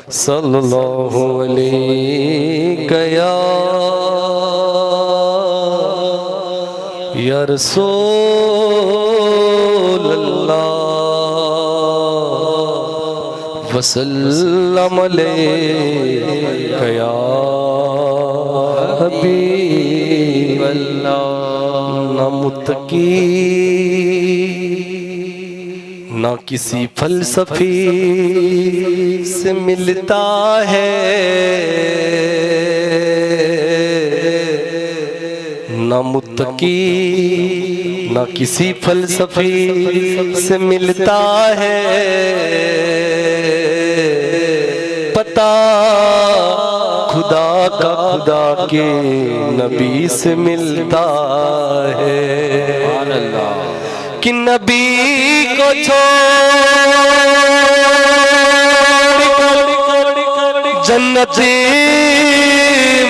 सल्लल्लाहु अलैहि या रसूल अल्लाह वसल्लम अलैका या हबीब अल्लाह। ना मुत्तकी ना किसी फलसफी से मिलता है, ना मुत्तकी ना किसी फलसफी से मिलता है। पता खुदा का खुदा के नबी से मिलता है। कि नबी को छोड़ जन्नती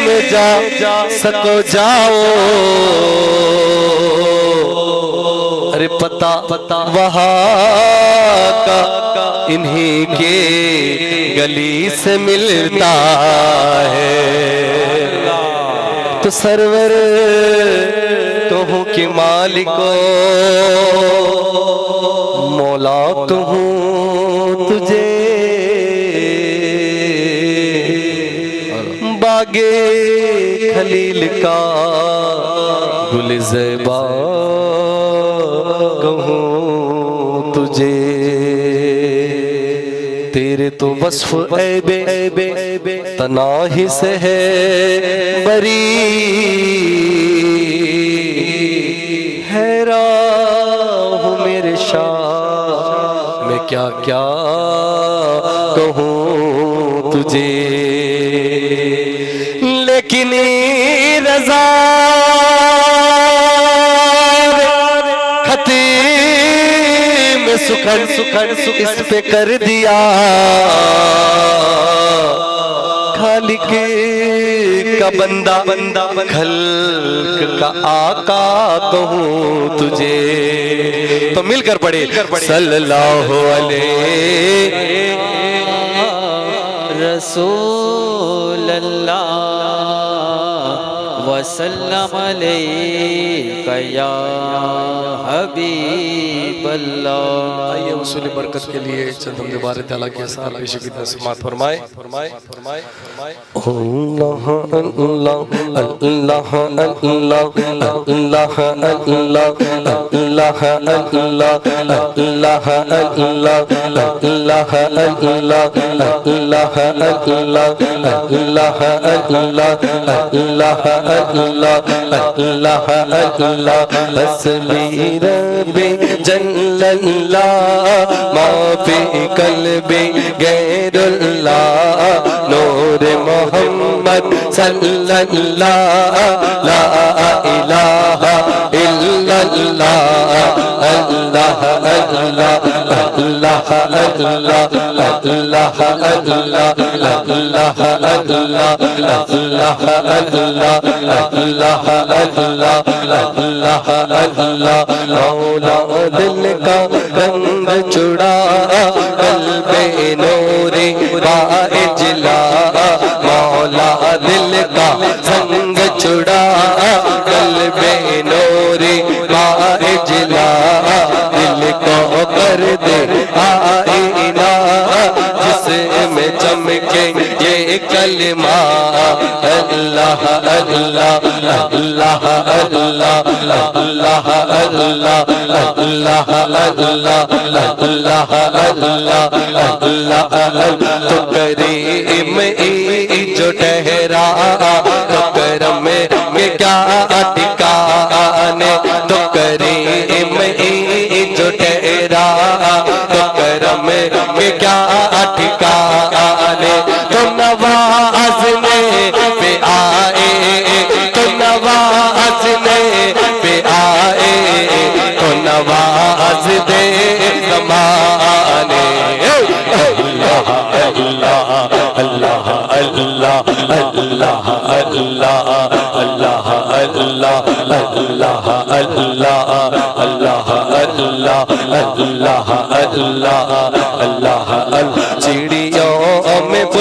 में जा सको जाओ। अरे पता वहाँ का इन्हीं के गली से मिलता है। तो सरवर कहूँ कि मालिको मौला कहूँ तुझे, बागे खलील का गुल ज़ेबा कहूँ तुझे। तेरे तो वस्फ ऐबे तनाही से है बरी, हैरान हूँ मेरे शाह मैं क्या क्या कहूँ तुझे। लेकिन रज़ा खतीम सुखन इस पे कर दिया। खालिक का बंदा खल्क का आका कहूँ तुझे। तो मिलकर पढ़े सल्लल्लाहु अलैहि रसूल अल्लाह वसल्लम अलैका या हबीब अल्लाह। आइए उसूल बरकत के लिए चंद हम दोबारा ताला के साथ पेश की समात फरमाए। अल्लाह अल्लाह अल्लाह अल्लाह अल्लाह अल्लाह अल्लाह अल्लाह अल्लाह अल्लाह अल्लाह अल्लाह अल्लाह अल्लाह अल्लाह अल्लाह अल्लाह अल्लाह अल्लाह हस्बी रब्बी जल्लल्लाह मा फी कल्बी गैरुल्लाह नूर मोहम्मद सल्लल्लाह ला इलाहा इल्लल्लाह अल्लाह अल्लाह अल्लाह अल्लाह अल्लाह अल्लाह अल्लाह अल्लाह अल्लाह अल्लाह अल्लाह अल्लाह अल्लाह अल्लाह मौला दिल का रंग चुड़ा कल्बे नूरे बाइजला। मौला दिल का रंग चुड़ा कल्बे नूरे बाइजला। दिल को कर दे आईना जिसमें चमके ये कलमा। अल्लाह अल्लाह अल्लाह अल्लाह अल्लाह अल्लाह अल्लाह अल्लाह अल्लाह अल्लाह अल्लाह। तो करीम जो ठहरा तो करम में क्या ठिकाने। तो करीम जो ठहरा तो करम में क्या ठिकाने। तो नवाज़ने पे आए तो नवाज़ने पे आए तो नवाज़ दे ज़माने। अल्लाह अल्लाह अल्लाह अल्लाह अल्लाह अल्लाह अल्लाह अल्लाह अल्लाह अल्लाह अल्लाह अल्लाह अल्लाह अल्लाह अल्लाह। चिड़ियों में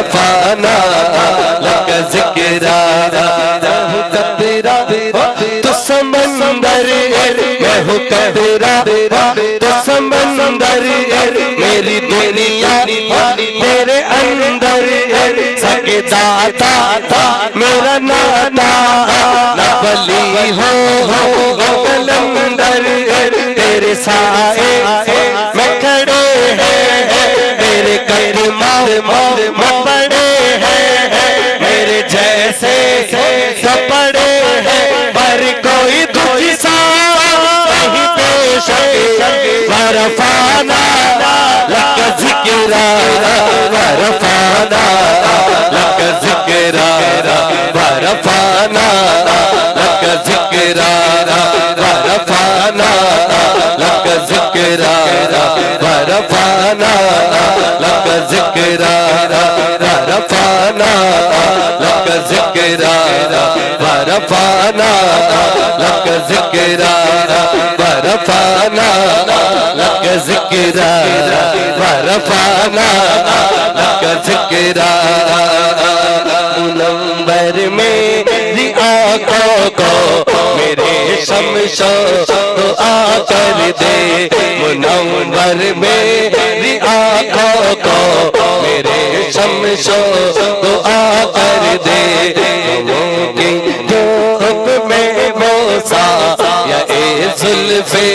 रफाना लक जिक्रा हूँ कतरा तो समंदर मैं हूँ कतरा तो समंदर मेरी दुनिया मेरे अंदर सके दाता मेरा नाता न बली हो कलंदर तेरे साए मैं खड़े हैं तेरे कदमा में पड़े हैं मेरे जैसे सब पड़े हैं पर कोई दूसरा नहीं पेश वरफाना लक जिक्रा वरफाना लक जिक्रा वरफाना लक जिक्रा वरफाना लक जिक्रा वरफाना लक जिक्रा वरफाना लक जिक्रा वरफाना लक जिक्रा वरफाना लक जिक्रा वरफाना लक जिक्रा मुनव्वर मेरी आंखों को मेरे शमशो तो आकर दे मुनव्वर मेरी आंखों को मेरे शमशो तो आकर दे की धूप में मोसा या ए जुल्फे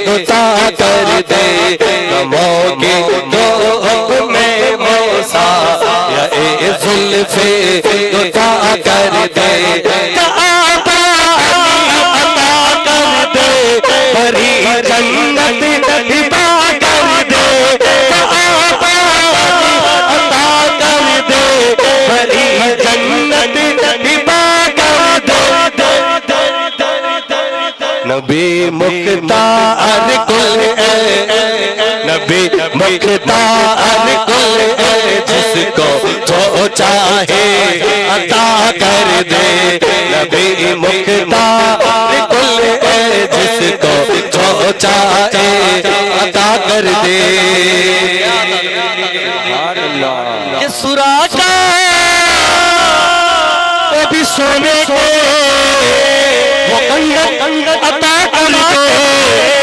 तो ताकर दे कमों की धूप में मोसा या ए जुल्फे तो ताकर दे परी जन्नत हिबा कर दे अता कर दे परी जन्नत हिबा कर दे नबी मुख्तार कुल नबी मुख्तार कुल जिसको जो चाहे अता कर दे नबी मुख्तार कुल जिसको जो चाहे अता कर दे ये सुराजा वो भी सोने को वो कंगन अता कर दे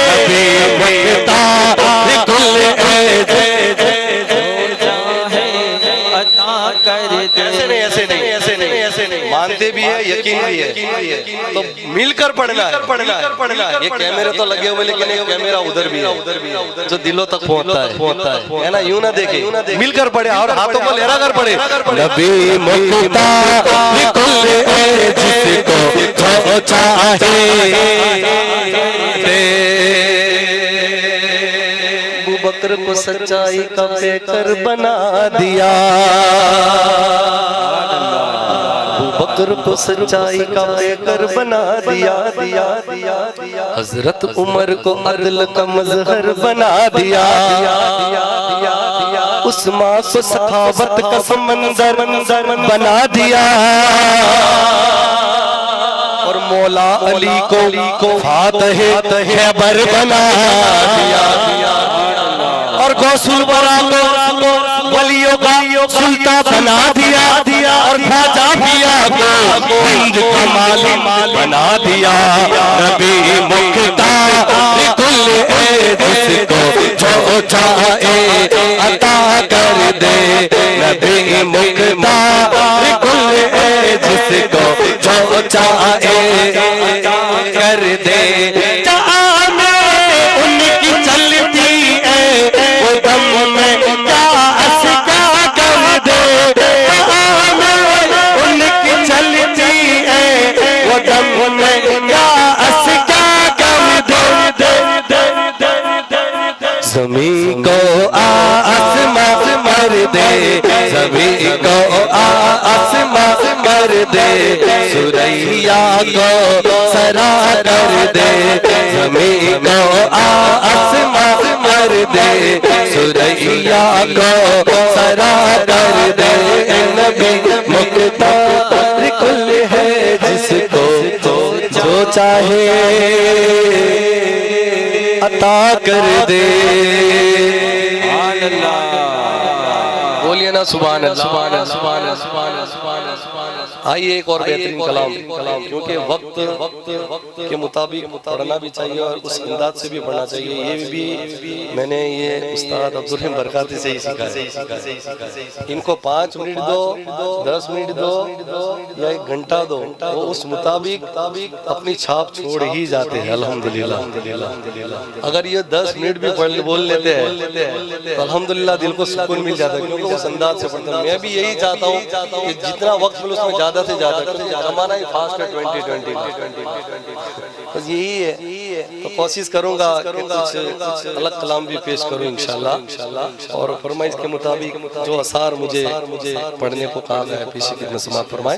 नबी मुख्तार कुल मानते भी है यकीन भी है तो मिलकर पढ़ना है ये कैमरे तो लगे हुए लेकिन ये कैमरा उधर भी है जो दिलों तक पहुंचता है ना यूं ना देखे मिलकर पढ़े और हाथों को लहरा कर पढ़े नबी मुख्तार कुल जिसको जो चाहे अबू बकर को सच्चाई का पेकर बना दिया बकर को सच्चाई का पेकर बना दिया हजरत उमर को अदल का मजहर बना दिया उस्मान को सखावत का समंदर बना दिया और मौला अली को फातह खैबर बना दिया और गौसुल बरा को वलियों का सुल्तान बना दिया और ख्वाजा पिया को हिंद का मालिक बना दिया नबी मुख्तार कुल जिसको जो चाहे अता कर दे नबी मुख्तार कुल जिसको जो चाहे कर दे उनकी चलती है वो दम में क्या असका कर दे उनकी चलती है वो दम में क्या असका कर दे ज़मीन को आसमां कर दे ज़मीन को आसमां कर दे सुरैया को सरा कर दे ज़मीन को आसमां कर दे सुरैया को सरा कर दे नबी मुख्तार कुल है जिसको जो चाहे अता कर दे बोलिए ना सुभान अल्लाह, सुभान अल्लाह, सुभान अल्लाह, सुभान अल्लाह, सुभान अल्लाह, सुभान अल्लाह। आइए एक और बेहतरीन कलाम, क्योंकि वक्त के मुताबिक पढ़ना भी चाहिए और उस अंदाज से भी पढ़ना चाहिए। ये भी मैंने ये उस्ताद अब्दुल रहीम बरकाती से ही सीखा है। इनको 5 मिनट दो, 10 मिनट दो या 1 घंटा दो, वो उस मुताबिक अपनी छाप छोड़ ही जाते हैं। अल्हम्दुलिल्लाह। अगर ये 10 मिनट भी बोल लेते हैं तो अल्हम्दुलिल्लाह दिल को सुकून मिल जाता है, क्योंकि उस अंदाज से पढ़ते हैं। मैं भी यही चाहता हूँ कि जितना वक्त मिले उसमें ज्यादा से ज्यादा, क्योंकि जमाना ही फास्ट है 2020 बस यही है। तो कोशिश करूंगा कि कुछ अलग कलाम भी पेश करूं इंशाल्लाह, और फरमाइश के मुताबिक जो असार मुझे पढ़ने को कहा गया है पेश की समाअत फरमाए।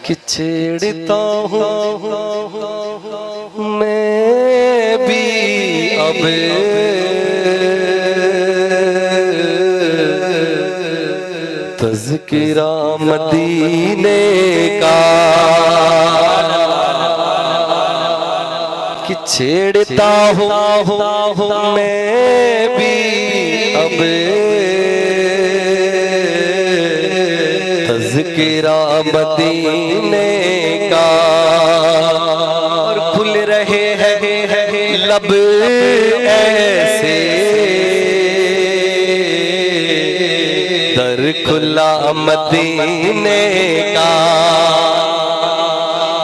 कि छेड़ता हूँ मैं भी अब तज़किरा मदीने का, कि छेड़ता हूँ मैं भी अब तज़किरा मदीने का, और खुल रहे हैं लब ऐसे दर खुला मदीने का।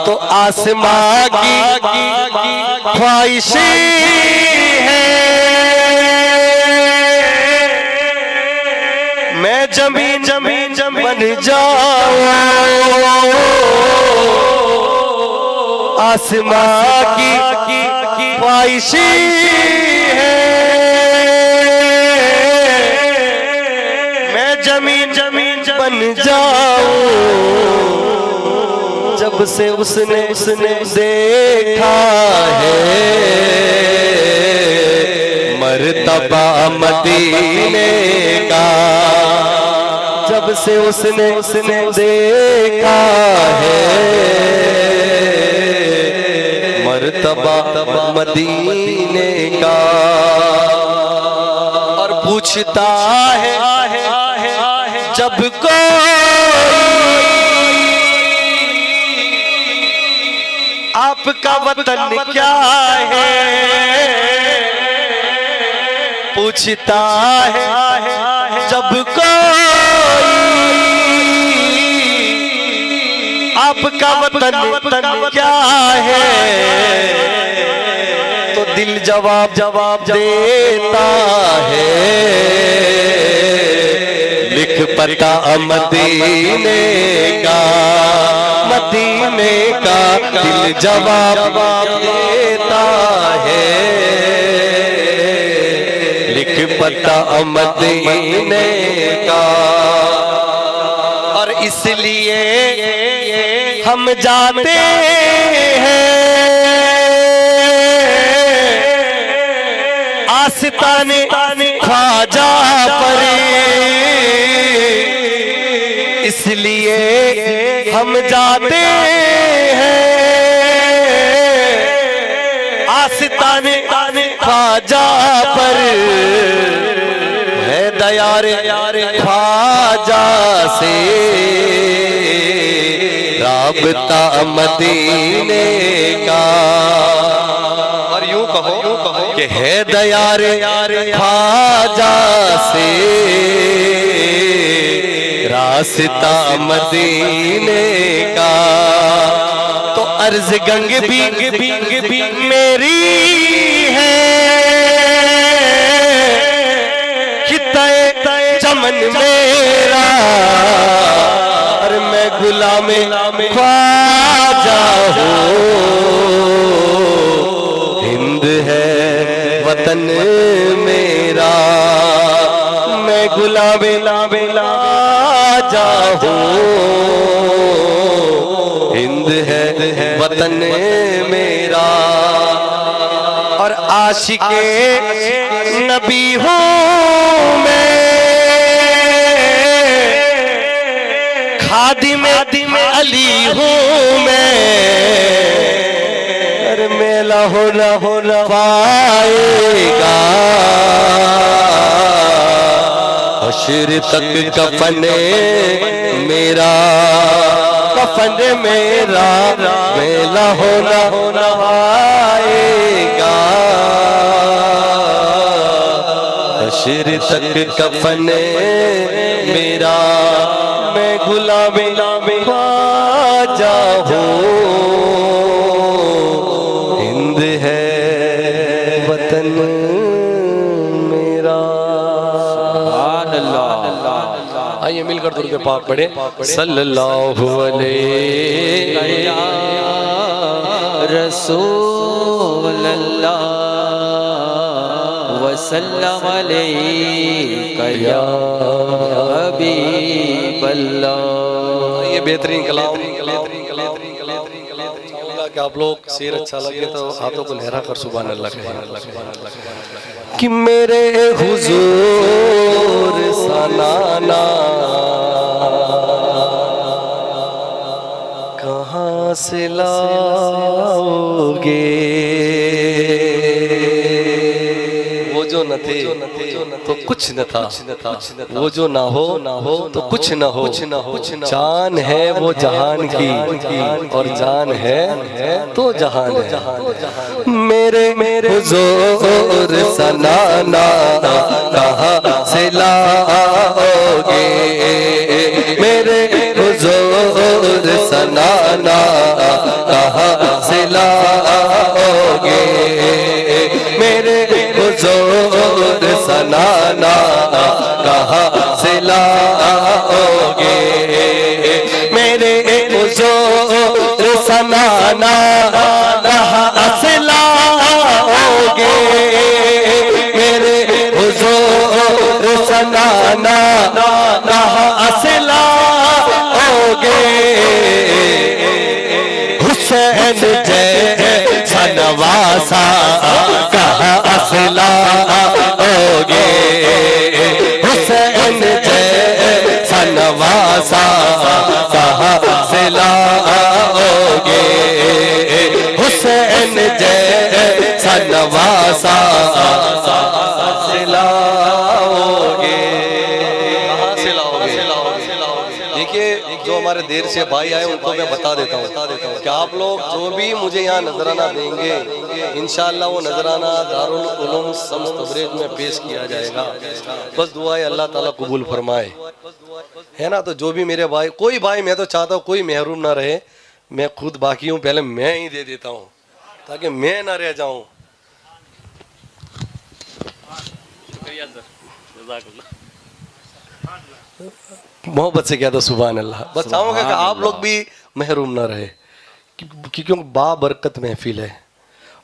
तो आसमां की ख्वाहिश है मैं जमीन बन जाऊं, आसमां की ख्वाहिश है मैं जमीन बन जाऊं। जब से उसने देखा है मर्तबा मदीने का, जब से उसने देखा है मर्तबा मदीने का, और पूछता है जब आपका वतन क्या है, पूछता है जब कोई आपका वतन क्या है, तो दिल जवाब देता है लिख पता मदीने का, मदीने का। दिल जवाब देता है लिख पता मदीने का, और इसलिए हम जाते हैं आस्ताने ख्वाजा पर, इसलिए हम जाते हैं आस्ताने ख्वाजा पर, है दयारे ख्वाजा से राबता मदीने का, और यूं कहो कि है दयारे ख्वाजा से रास्ता मदीने का। तो अर्ज गंग भी मेरी है कि तय चमन मेरा, और मैं गुलाम ख्वाजा हूँ। हिंद है वतन मेरा, मैं गुलाम ख्वाजा हूँ। हिंद है वतन मेरा, और आशिके नबी हूँ मैं, खादिम अली हूँ मैं, अरे मेला हो पाएगा हश्र तक कफन मेरा, कफन मेरा मेला होना आएगा। हश्र तक कफन मेरा, मैं गुलामे ख्वाजा हूँ। हिंद है वतन मेरा। आइए मिलकर दुरूद पाक पढ़े। सल्लल्लाहु अलैहि या रसूल अल्लाह वसल्लम अलैका या हबीब अल्लाह। ये बेहतरीन कलाम चाहूंगा कि आप लोग शेर अच्छा लगे तो हाथों को लहरा कर सुभान अल्लाह कहें कि मेरे हुजूर सनाना कहाँ से लाओगे। वो जो न थे तो कुछ न था, वो जो ना हो तो कुछ न हो। जान है वो जहान की और जान है तो जहान है। मेरे हुजूर सनाना कहाँ से लाओगे। मेरे हुजूर सनाना कहाँ से लाओगे। मेरे हुजूर सनाना कहाँ से लाओगे। मेरे हुजूर सनाना कहाँ से लाओगे। मेरे हुजूर सनाना कहाँ से लाओगे। हुसैन जैसा नवासा कहाँ से लाओगे। हुसैन जैसा नवासा कहाँ से लाओगे। हुसैन जैसा नवासा से लाओगे। कहाँ से लाओगे। देखिए जो हमारे देर से भाई आए उनको मैं बता देता हूँ कि आप लोग जो भी मुझे यहाँ नजराना देंगे इंशाअल्लाह वो नजराना दारुल उलूम शम्स तबरेज़ में पेश किया जाएगा। बस दुआ है अल्लाह ताला कबूल फरमाए, है ना। तो जो भी मेरे भाई, कोई भाई, मैं तो चाहता हूँ कोई महरूम ना रहे। मैं खुद बाकी हूँ, पहले मैं ही दे देता हूँ ताकि मैं ना रह जाऊँ। मोहब्बत से कहता सुभान अल्लाह। बस चाहूँगा कि आप लोग भी महरूम ना रहे क्योंकि बाबरकत महफिल है।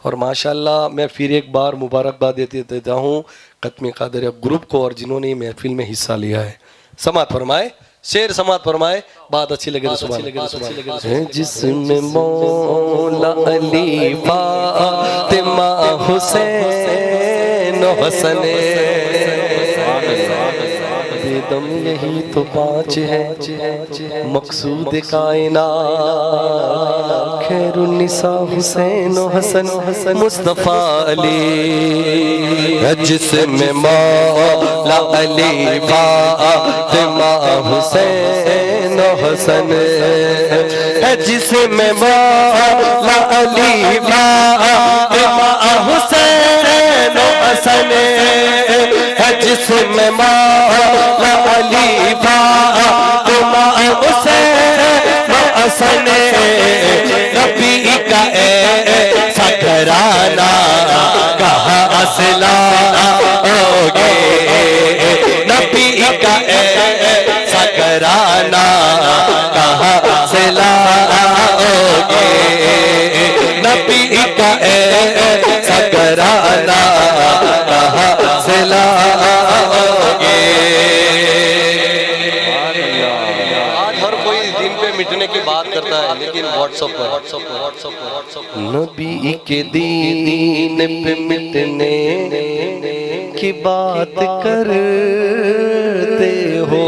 और माशाल्लाह मैं फिर एक बार मुबारकबाद देता हूँ खत्म कादर ग्रुप को और जिन्होंने ये महफिल में हिस्सा लिया है। समात फरमाए, शेर समात फरमाए, बात अच्छी लगे तो सुभान अल्लाह। जिसमें मौला अली फातिमा हुसैन हसन बेदम यही तो पाँच है मकसूद कायनात। खैरुन्निसा हुसैन हसन मुस्तफ़ा अली। जिसमें मौला अली फातिमा हुसैन हसन है। जिसमें मौला अली फातिमा हुसैन हसन है। जिसमें मौला अली फातिमा हुसैन हसन नबी का ऐसा घराना कहाँ से लाओगे। नबी का ऐसा घराना कहाँ से लाओगे। नबी का ऐसा घराना कहाँ से लाओगे। आज हर कोई दिन पे मिटने की बात करता है लेकिन व्हाट्सएप पर नबी के दीन पे मिटने की बात करते हो।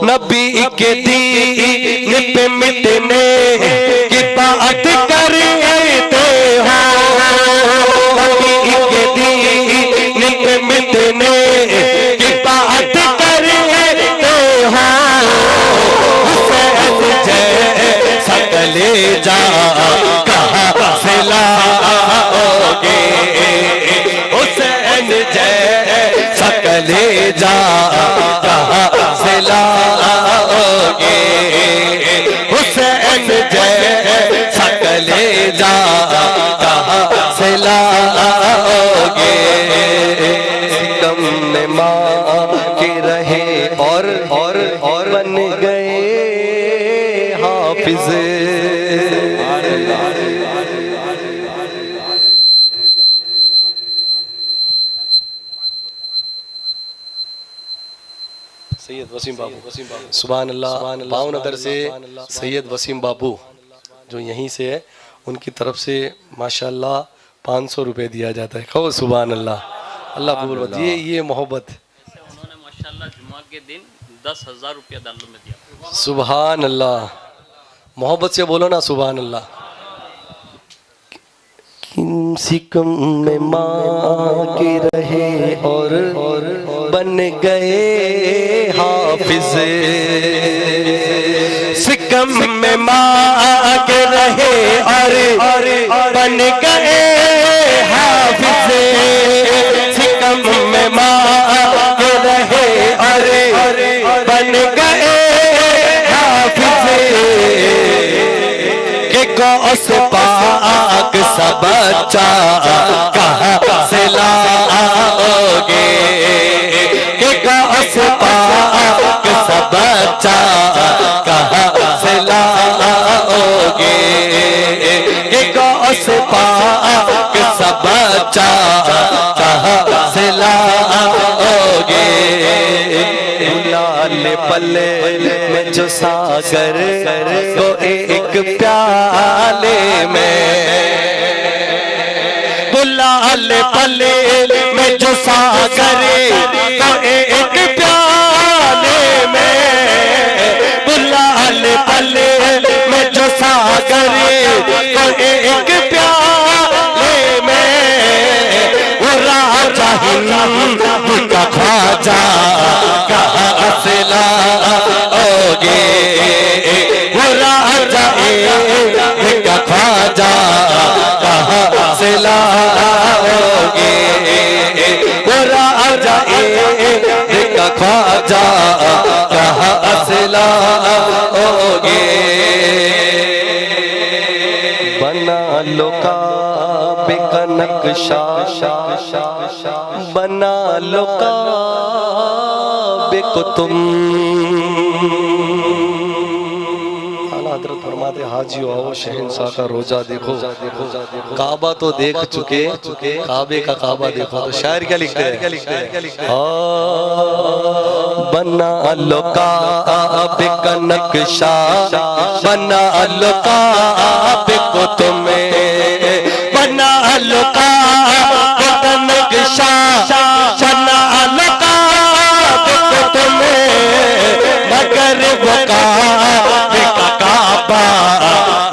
नबी के दीन पे मिटने की बात करते हो। नबी के दीन पे मिटने हुसैन जैसा कलेजा कहाँ से लाओगे, हुसैन जैसा कलेजा कहाँ से लाओगे। सितम में माँ के रहे और बन गए हाफिज। सैयद वसीम बाबू, सुभान अल्लाह। भावनगर से सैयद वसीम बाबू जो यहीं से है, उनकी तरफ से माशाल्लाह 500 रुपये दिया जाता है। कहो सुभान अल्लाह, अल्लाह कबूल करे। ये मोहब्बत उन्होंने माशाल्लाह जुमा के दिन 10,000 रुपया दालों में दिया। सुभान अल्लाह, मोहब्बत से बोलो ना सुभान अल्लाह। सिकम में माँ के रहे और बन गए हाफिज, सिकम में माँ के रहे और बन गए हाफिज, सिकम में माँ के रहे और बन गए हाफिज। के गौस पाक सा बच्चा कहाँ से लाओगे, के गौस पाक सा बच्चा कहाँ से लाओगे, के गौस पाक सा बच्चा कहाँ से लाओगे। लाल पल्ले में जो सागर वो एक प्याले में, गुलाल पल्ले में जो सागर वो एक प्याले में, गुलाल पल्ले में जो सागर वो एक प्याले में। वो राजा हिंद का ख्वाजा कहाँ से लाओगे, वो राजा का ख्वाजा कहाँ से लाओगे, वो राजा का ख्वाजा कहाँ से लाओगे। बना लो काबे का नक्शा, बना लो काबे को तुम। हजरत फरमाते हाजियो आओ शहंशाह का रोजा देखो, काबा तो देख चुके, काबे का काबा देखो। तो शायर क्या लिखते हैं, बना लो काबे का नक्शा, बना लो काबे को तुम्हें, बना लो काबे का नक्शा, बना लो काबे को तुम्हें। मगर वो काबे का काबा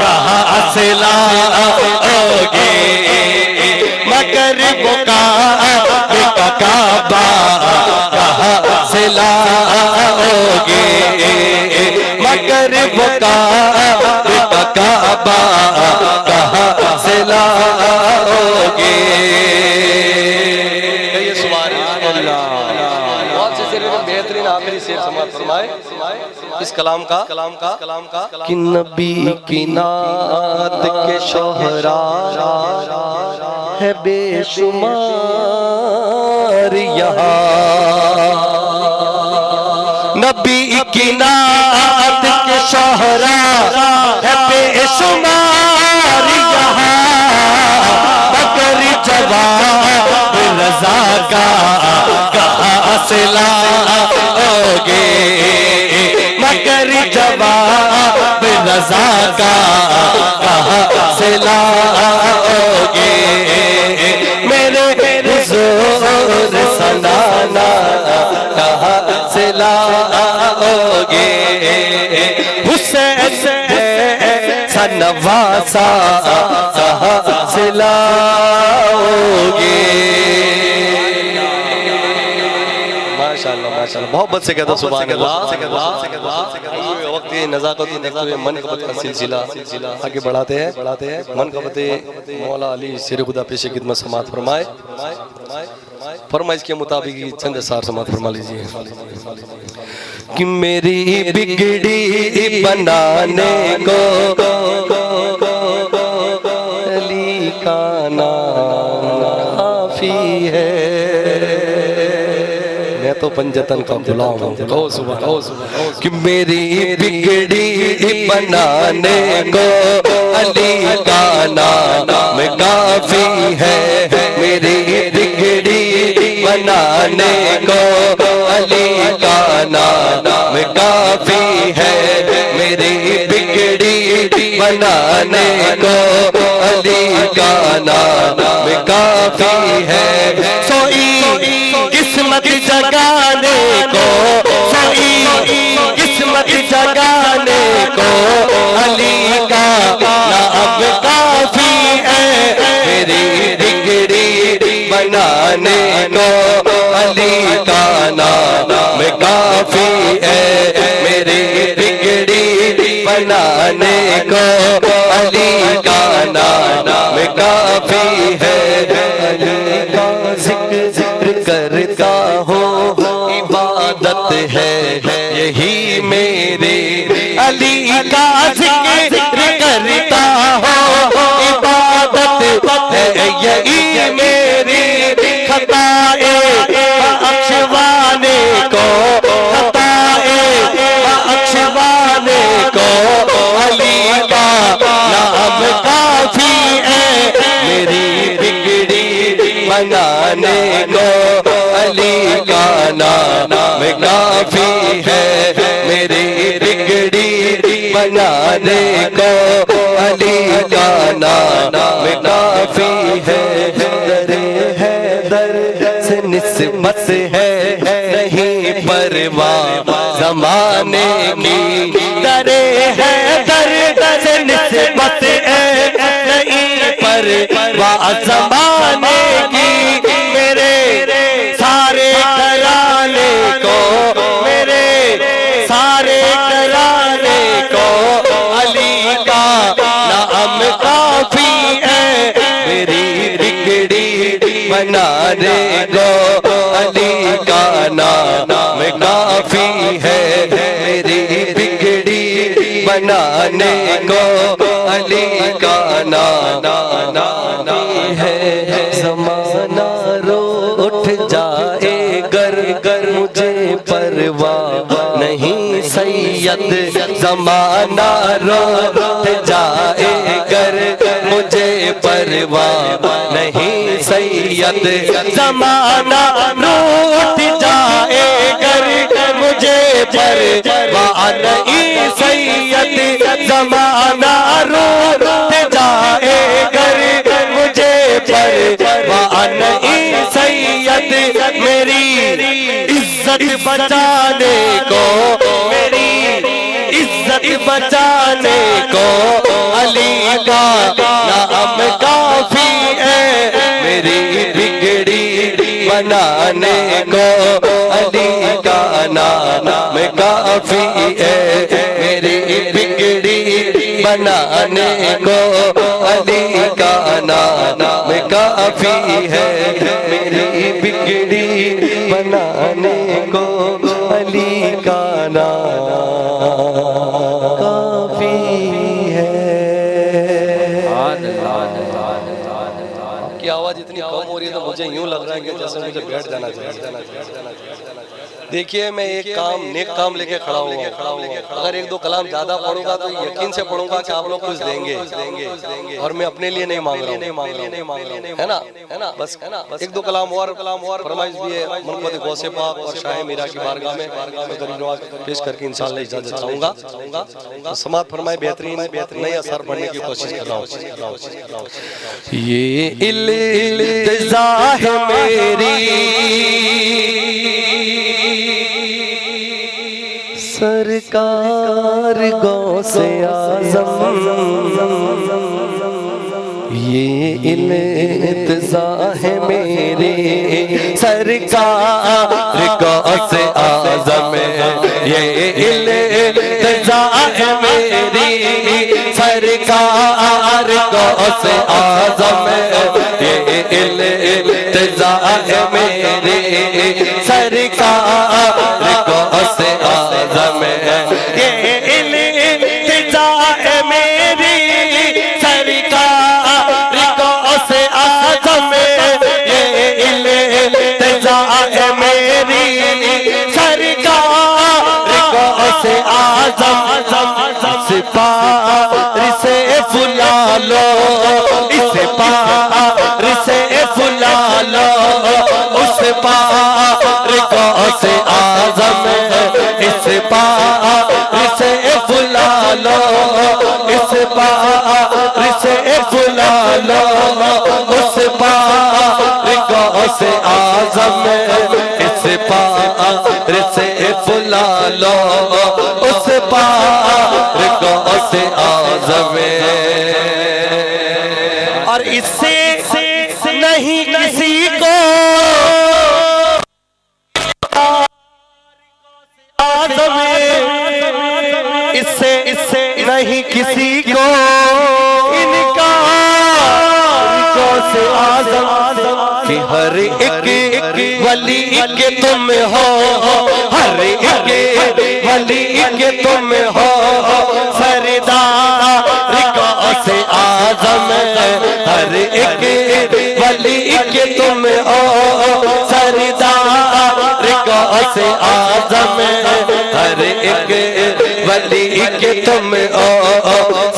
कहाँ से लाओगे, मगर वो काबे का काबा कहाँ से लाओगे, मगर वो काबे का काबा कहाँ से लाओगे। बहुत से शेर में बेहतरीन आखिरी शेर समाप्त फरमाए इस कलाम का कि नबी की नात के शोहरा है बेशुमार यहाँ, नबी की नात के शोहरा है बेशुमार यहाँ। मगर जवाब रजा का कहाँ से लाओगे, मगर जवाब रजा का कहाँ से लाओगे। मेरे हुजूर सलाना कहाँ से लाओगे, हुसैन सनवासा कहाँ से लाओगे। माशाल्लाह माशाल्लाह, मोहब्बत से कहता सुभान अल्लाह। वक्त ये नज़ाकत मनक़बत का सिलसिला आगे बढ़ाते हैं। मनक़बत मौला अली शेर खुदा पेश खिदमत समात फरमाए। फरमाइश के मुताबिक ये चंद सार समात फरमा लीजिए कि मेरी बिगड़ी बनाने को अली का नाम काफी है। मैं तो पंजतन का गुलाम हूँ, कहो सुबह कि मेरी बिगड़ी बनाने को अली का नाम काफी है। मेरी बिगड़ी बनाने को अली का नाम काफी है। मेरी बिगड़ी बनाने को अली का नाम काफी है। सोई किस्मत जगाने को, सोई किस्मत जगाने को अली का नाम काफी है। मेरी बिगड़ी बनाने को अली का नाम काफी है। मेरी बिगड़ी बनाने को अली का नाम काफी है। अली का जिक्र करता हूँ इबादत है यही मेरे। अली का जिक्र करता हूँ इबादत है यही मेरी। खताए बख्शवाने को, खताए बख्शवाने को अली का नाम काफी है। मेरी बिगड़ी बनाने को अली का नाम काफी है। मेरी बिगड़ी बनाने को अली का नाम काफी है। दरे है दर से निस्बत है नहीं परवाह ज़माने की। दरे है दर से निस्बत है नहीं परवाह ज़माने की। मेरे सारे घराने को, मेरे सारे घराने को अली का नाम काफी है। मेरी बिगड़ी बनाने को अली का नाम काफी है। मेरी बिगड़ी बनाने को अली का नाम है। ज़माना रो उठ जाए गर गर मुझे परवाह नहीं सैयद। ज़माना रो उठ जाए गर मुझे परवाह नहीं सैयद। ज़माना रो उठ जाए गर मुझे परवाह नहीं सैयद। ज़माना रो उठ जाए गर मुझे परवाह नहीं सैयद। मेरी इज्जत बचाने को, मेरी इज्जत बचाने को अली का नाम काफी है। मेरी बिगड़ी बनाने को अली का नाम काफी है। मेरी बिगड़ी बनाने को अली का नाम काफी है। मेरी बिगड़ी बनाने को अली का नाम काफी है। की आवाज इतनी कम हो रही है तो मुझे यूं लग रहा है कि जैसे मुझे बैठ जाना चाहिए। देखिए मैं एक काम नेक काम लेके खड़ा हूँ। अगर एक दो कलाम ज्यादा पढ़ूंगा तो यकीन से पढ़ूंगा कि आप लोग कुछ देंगे। और मैं अपने लिए नहीं मांग रहा हूँ, है ना, बस एक दो कलाम और फरमाइश भी है। मोहम्मद गौसे पाक और शाह मीरा की बारगाह में पेश करके इंशाअल्लाह इजाजत चाहूंगा। तो समात फरमाए बेहतरीन नए असर पढ़ने की कोशिश कर रहा हूँ। ये इल्तिजा है मेरी सरकार गौसे आज़म। ये इल्तिजा है मेरे सरकार गौसे आज़म। ये इल्तिजा है मेरी सरकार गौसे आज़म। ये इल्तिजा सरकार गौस आज़म ये इल्तिजा है मेरी सरकार गौस आज़म ये इल्तिजा है मेरी सरकार गौस आज़म पार से फुला लो इस पार से फुला लो उस पार गौस आज़म इस पार से फुला लो इस पार से फुला लो उस पार गौस आज़म इस पार से फुला लो उस पार गौस आज़म और इससे नहीं किसी को आज़म इससे नहीं किसी को इनका गौस आज़म कि हर एक वली के तुम हो हर एक वली के तुम हो सरदार गौस आज़म हर एक वली के तुम हो सरदार गौस आज़म हर एक वली के तुम हो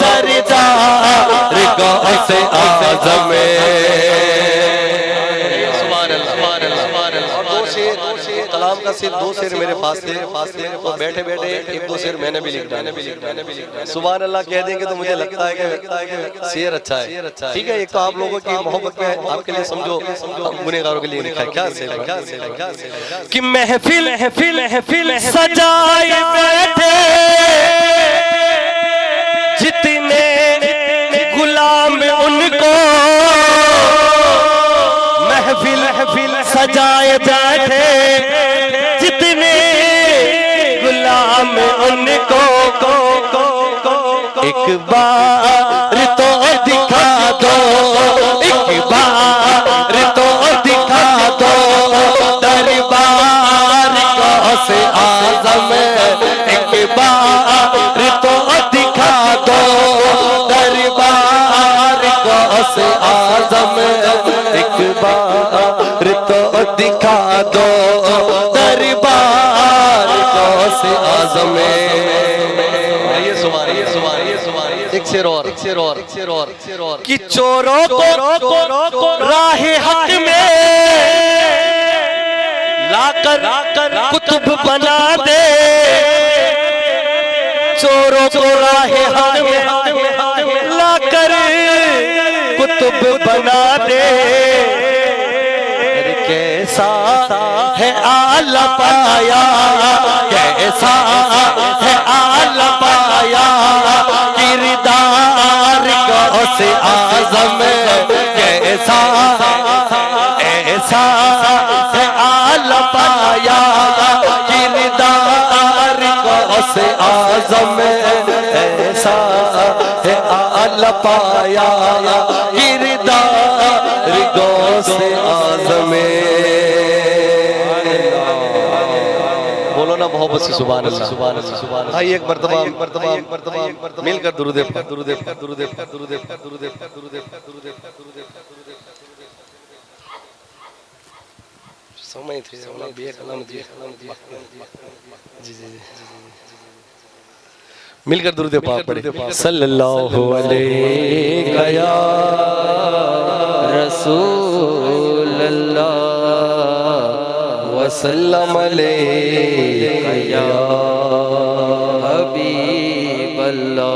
सरदार गौस आज़म कलाम का सिर्फ 2 शेर मेरे पास थे तो बैठे बैठे 1-2 शेर मैंने भी लिख डाले सुभान अल्लाह कह देंगे तो मुझे लगता है कि शेर अच्छा है ठीक है। एक तो आप लोगों की मोहब्बत में आपके लिए समझो गुनहगारों के लिए लिखा है क्या शेर कि महफिल सजाए बैठे जितने गुलाम उनको महफिल सजाए बैठे जितने गुलाम उनको एक बार तो दिखा दो एक बार तो दिखा दो दरबार गौस आज़म एक बार तो दिखा दो दरबार गौस आज़म एक बार तो दिखा दो दरबार गौस आज़म एक शेर और कि चोरों को राह हक में लाकर कुतुब बना दे चोरों को राह हक में लाकर कुतुब बना दे कैसा है आला पाया कैसा है आला पाया किरदार गौस आज़म कैसा ऐसा है आला पाया किरदार गौस आज़म ऐसा है आला पाया किरदार गौस आज़म बोलो ना मोहब्बत से सुभान अल्लाह सुभान अल्लाह सुभान अल्लाह। एक मर्तबा मिलकर दुरूद समय थे जी मिलकर दुरूद पाक पढ़े सल्लल्लाहु अलैहि या रसूल अल्लाह वसल्लम अलैहि या हबीब अल्लाह।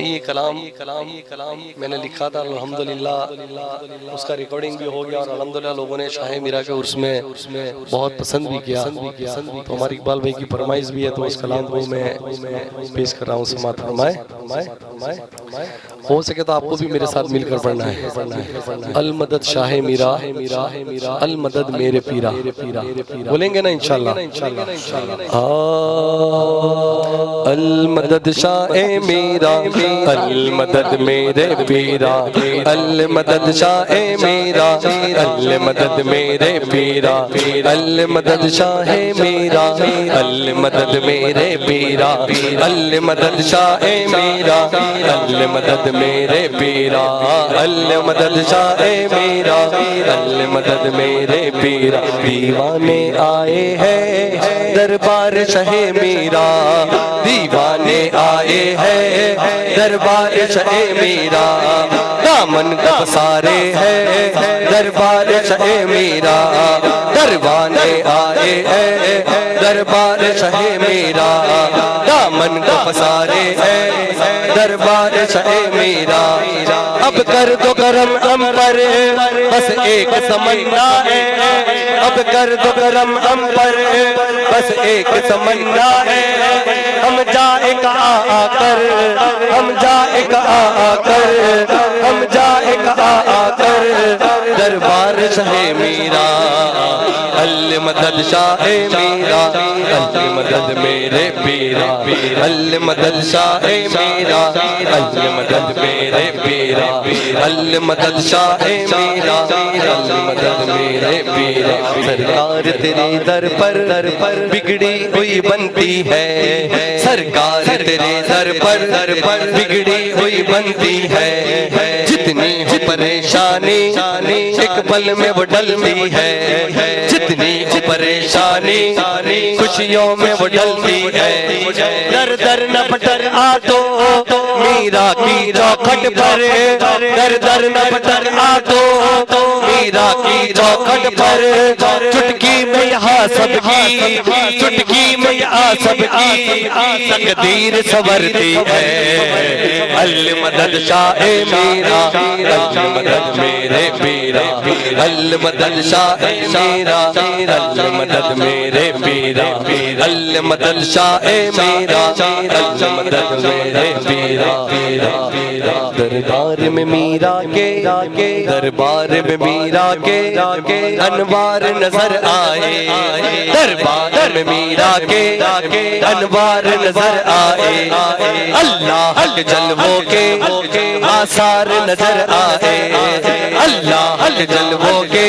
ये कलाम मैंने लिखा था अल्हम्दुलिल्लाह उसका रिकॉर्डिंग भी हो गया और अल्हम्दुलिल्लाह लोगों ने शाह मीरा के उर्स में बहुत पसंद भी किया तो हमारे इकबाल भाई की फरमाइश भी है तो उस कलाम को मैं पेश कर रहा हूँ समात फरमाए हो सके तो आपको भी मेरे साथ मिलकर पढ़ना है। अल मदद शाह मीरा, अल मदद मेरे पीरा। बोलेंगे ना इंशाल्लाह। अल मदद शाह मीरा, अल मदद मेरे पीरा, अल मदद शाह मीरा, अल मदद मेरे पीरा, अल मदद शाह मीरा, अल मदद मेरे पीरा, अल मदद शाह मीरा, अल मदद मेरे पीरा, अल मदद शाह मीरा, अल मदद मेरे पीरा। दीवाने आए हैं दरबार शहे मीरा, दीवाने आए हैं दरबार शहे मीरा, दामन को पसारे हैं दरबार शहे मीरा, दरबाने आए हैं दरबार शहे मीरा, दामन को पसारे हैं दरबार शहे मीरा। अब कर दो करम हम पर बस एक तमन्ना है, अब कर दो करम हम पर बस एक तमन्ना है, हम जाए कहाँ आकर, हम जाए कहाँ आकर, हम जाए कहाँ आकर दरबार शहे मीरा। अल मदद शाह मीरा, अल मदद मेरे पीरा, अल मदद शाह मीरा, अल मदद मेरे पीरा, अल मदद शाह मीरा, अल मदद मेरे पीरा। सरकार तेरे दर पर बिगड़ी हुई बनती है, सरकार तेरे दर पर बिगड़ी हुई बनती है, जितनी हो परेशानी एक पल में वो डलती है, जितनी हो परेशानी खुशियों में वो डलती है। दर दर न पटर आ तो मीरा की चौखट पर, दर दर न पटर आ तो मीरा की चौखट पर, चुटकी में यहाँ सबकी, चुटकी में यहाँ सबकी तकदीर संवरती है। अल मदद शाह मीरा, अल मदद मेरे पीरा, अल मदद शाह मीरा, अल मदद मेरे पीरा, अल मदद शाह मीरा, अल मदद मेरे पीरा। दरबार में मीरा के, दरबार में मीरा के अनवार नजर आए, दरबार में मीरा के अनवार नजर आए, अल्लाह के जलवों के आसार नजर आए, अल्लाह के जलवों के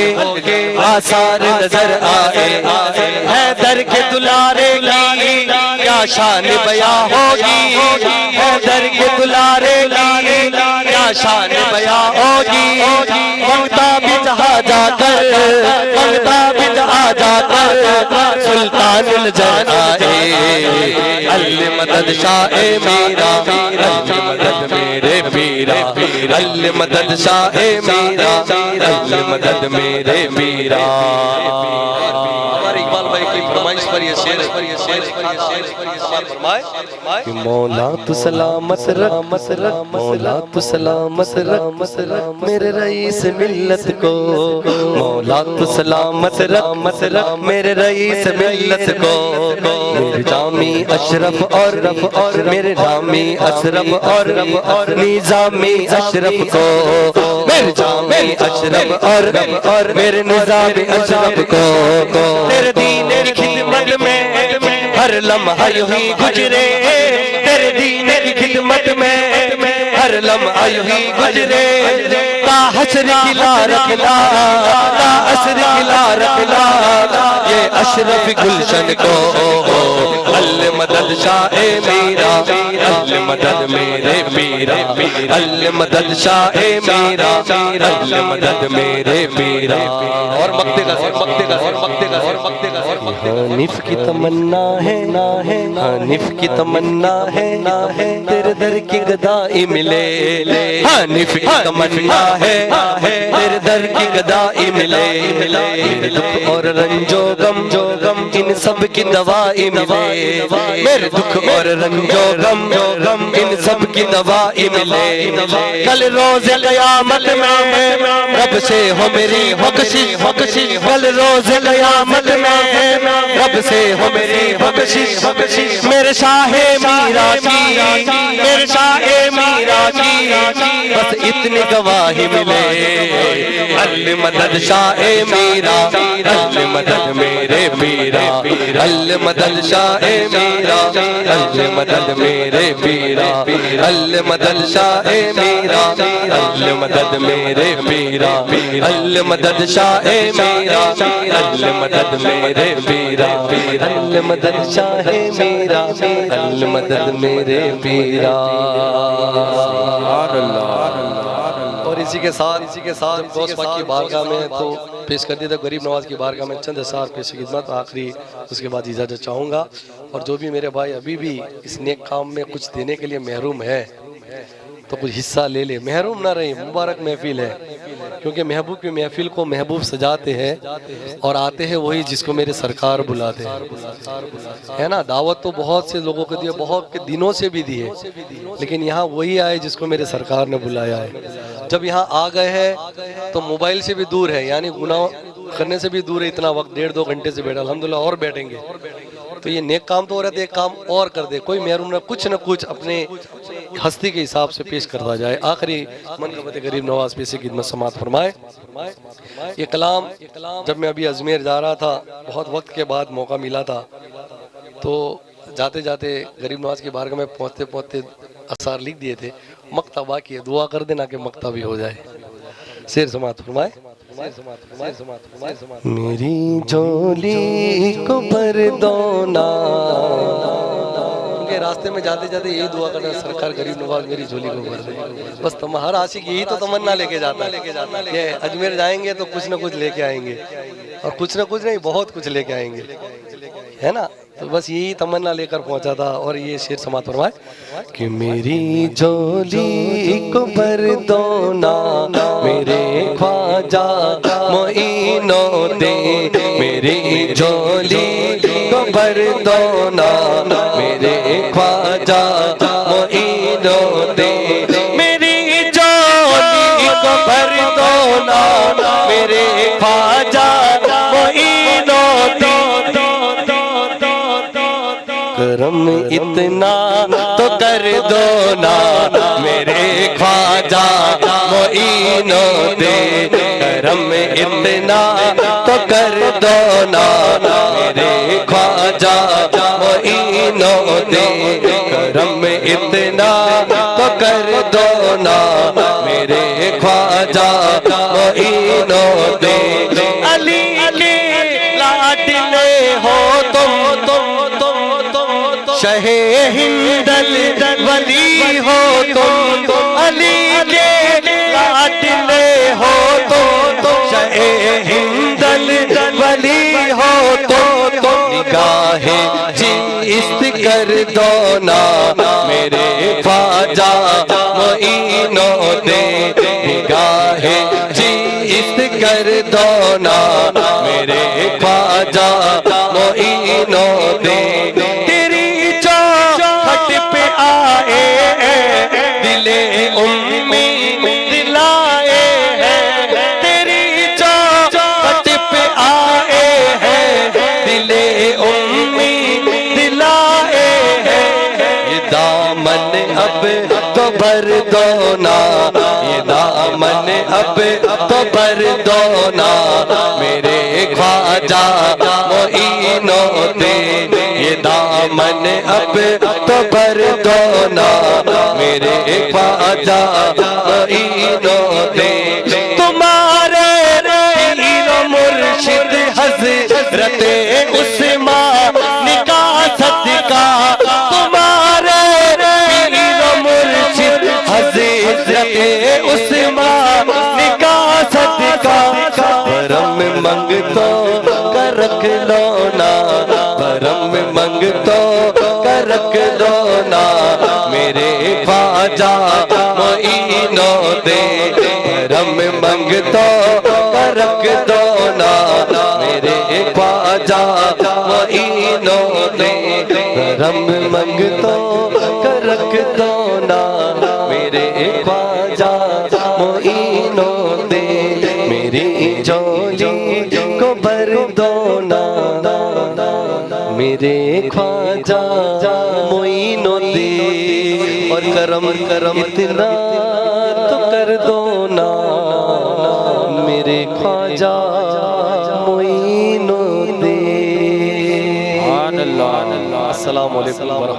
आसार नजर आए। हैदर के दुलारे की क्या शान बयां होगी, हैदर के दुलारे की क्या शान बयां होगी, ममता भी जहाँ जाकर, ममता भी जहाँ जाकर सुल्तान नजर आए। अल मदद शाह मीरा, अल मदद मेरे पीरा, अल मदद शाह मीरा, अल मदद मेरे पीरा। हमारे इकबाल भाई की फरमाइश पर ये शेर फरमाए कि मौला तू सलामत रख, मौला तू सलामत रख मेरे रईस मिल्लत को, मौला तू सलामत रख मेरे रईस मिल्लत को, मेरे जामी अशरफ और मेरे जामी अशरफ और निजामी अशरफ को, मेरे जामी अशरफ और मेरे निजामी अशरफ को, तेरे दीन की खिदमत में हर लम्हा यूं ही गुजरे, तेरे दीन की खिदमत में हर लम्हा यूं ही गुजरे, ता हसर खिला रखना, ता हसर खिला रखना ये अशरफ गुलशन को। अल मदद शाह मीरा, अल मदद मेरे पीरा, अल मदद शाह मीरा, अल मदद मेरे पीरा। और मक्ते का और मक्ते का और मक्ते का और मक्ते का और हनीफ की तमन्ना है ना है, हनीफ की तमन्ना है ना है, तेरे दर की गदाई मिले, हनीफ की तमन्ना है तेरे दर की गदाई मिले, दुख और रंजो गम इन इन सब की दवाई मिले, मेरे दुख और रंजो गम इन सब की दवाई मिले। कल रोज क़यामत में रब से हो मेरी बख्शिश, कल रोज क़यामत में रब से हो मेरी बख्शिश। मेरे शाहे मीरा की, मेरे शाहे मीरा की बस इतनी गवाही मिले। अल मदद शाहे मीरा, अल मदद मेरे पीरा, अल मदद शाहे मीरा, अल मदद मेरे पीरा, अल मदद शाहे मीरा, अल मदद मेरे पीरा, अल मदद शाहे मीरा, अल मदद मेरे पीरा, अल मदद शाहे मीरा, अल मदद मेरे पीरा। और इसी के साथ गौस पाक की बारगाह में तो पेश कर दिया था, गरीब नवाज की बारगाह में चंद अशार पेश खिदमत आखिरी, उसके बाद इजाज़त चाहूँगा। और जो भी मेरे भाई अभी भी इस नेक काम में कुछ देने के लिए महरूम है तो कुछ हिस्सा ले ले, महरूम ना रहे, मुबारक महफिल है, क्योंकि महबूब की महफिल को महबूब सजाते हैं और आते हैं वही जिसको मेरे सरकार बुलाते हैं, है ना। दावत तो बहुत से लोगों को दी है, बहुत के दिनों से भी दी है, लेकिन यहाँ वही आए जिसको मेरे सरकार ने बुलाया है। जब यहाँ आ गए हैं तो मोबाइल से भी दूर है, यानी गुनाह करने से भी दूर है। इतना वक्त 1.5-2 घंटे से बैठा, अल्हम्दुलिल्लाह और बैठेंगे तो ये नेक काम तो हो रहा है, एक काम और कर दे, कोई महरूम न कुछ अपने हस्ती के हिसाब से पेश करता जाए। आखिरी मनक़बत गरीब नवाज पेश खिदमत समाअत फरमाए। ये कलाम जब मैं अभी अजमेर जा रहा था, बहुत वक्त के बाद मौका मिला था, तो जाते जाते गरीब नवाज की बारगाह में पहुँचते पहुँचते असार लिख दिए थे, मक्ता बाकी है, दुआ कर देना कि मक्ता भी हो जाए। शेर समाअत फरमाए। मेरी झोली को भर दो ना, उनके रास्ते में जाते जाते यही दुआ करना, सरकार गरीब नवाज मेरी झोली को भर दे। बस हर आशिक यही तो तमन्ना लेके जाता है, अजमेर जाएंगे तो कुछ ना कुछ लेके आएंगे, और कुछ ना कुछ नहीं बहुत कुछ लेके आएंगे, है ना। तो बस यही तमन्ना लेकर पहुंचा था। और ये शेर समाअत फरमाए कि मेरी झोली को भर दो ना मेरे ख्वाजा मोइनो दे, मेरी झोली को भर दो ना मेरे ख्वाजा मोइनो दे, मेरी झोली को भर दो ना मेरे ख्वाजा मोइनो दे। करम इतना तो कर दो ना मेरे ख्वाजा मोइनो दे, करम इतना तो कर दो ना मेरे ख्वाजा मोइनो दे, करम इतना तो कर दो ना मेरे ख्वाजा मोइनो दे। अली के लाडले हो तुम शहे हिंदल वली हो तुम, अली के लाडले हो तुम शहे हिंदल वली हो तुम, निगाहे जिस्त कर दो ना मेरे ख्वाजा मोइनो दे, निगाहे जिस्त कर दो ना मेरे ख्वाजा मोइनो दे। तो भर दो ना ये दामन अब तो भर दो ना मेरे ख्वाजा मोइनो दे, ये दामन अब तो भर दो ना मेरे ख्वाजा मोइनो दे। तुम्हारे पीर मुर्शिद हज़रत उस्मान का सदका, तुम्हारे पीर मुर्शिद हज़रत उस्मान का सदका, परम मंगतो कर रख लो ना, परम मंगतो कर रख लो ना मेरे ख्वाजा मोइनो दे, परम मंगतो कर रख दो ना मेरे ख्वाजा मोइनो करम मंगतों का रख दो ना मेरे ख्वाजा मोइनो दे मेरी झोली को भर दो ना मेरे ख्वाजा मोइनो दे और करम करम इतना तो कर दो ना मेरे ख्वाजा मोइनो दे। अस्सलाम वालेकुम।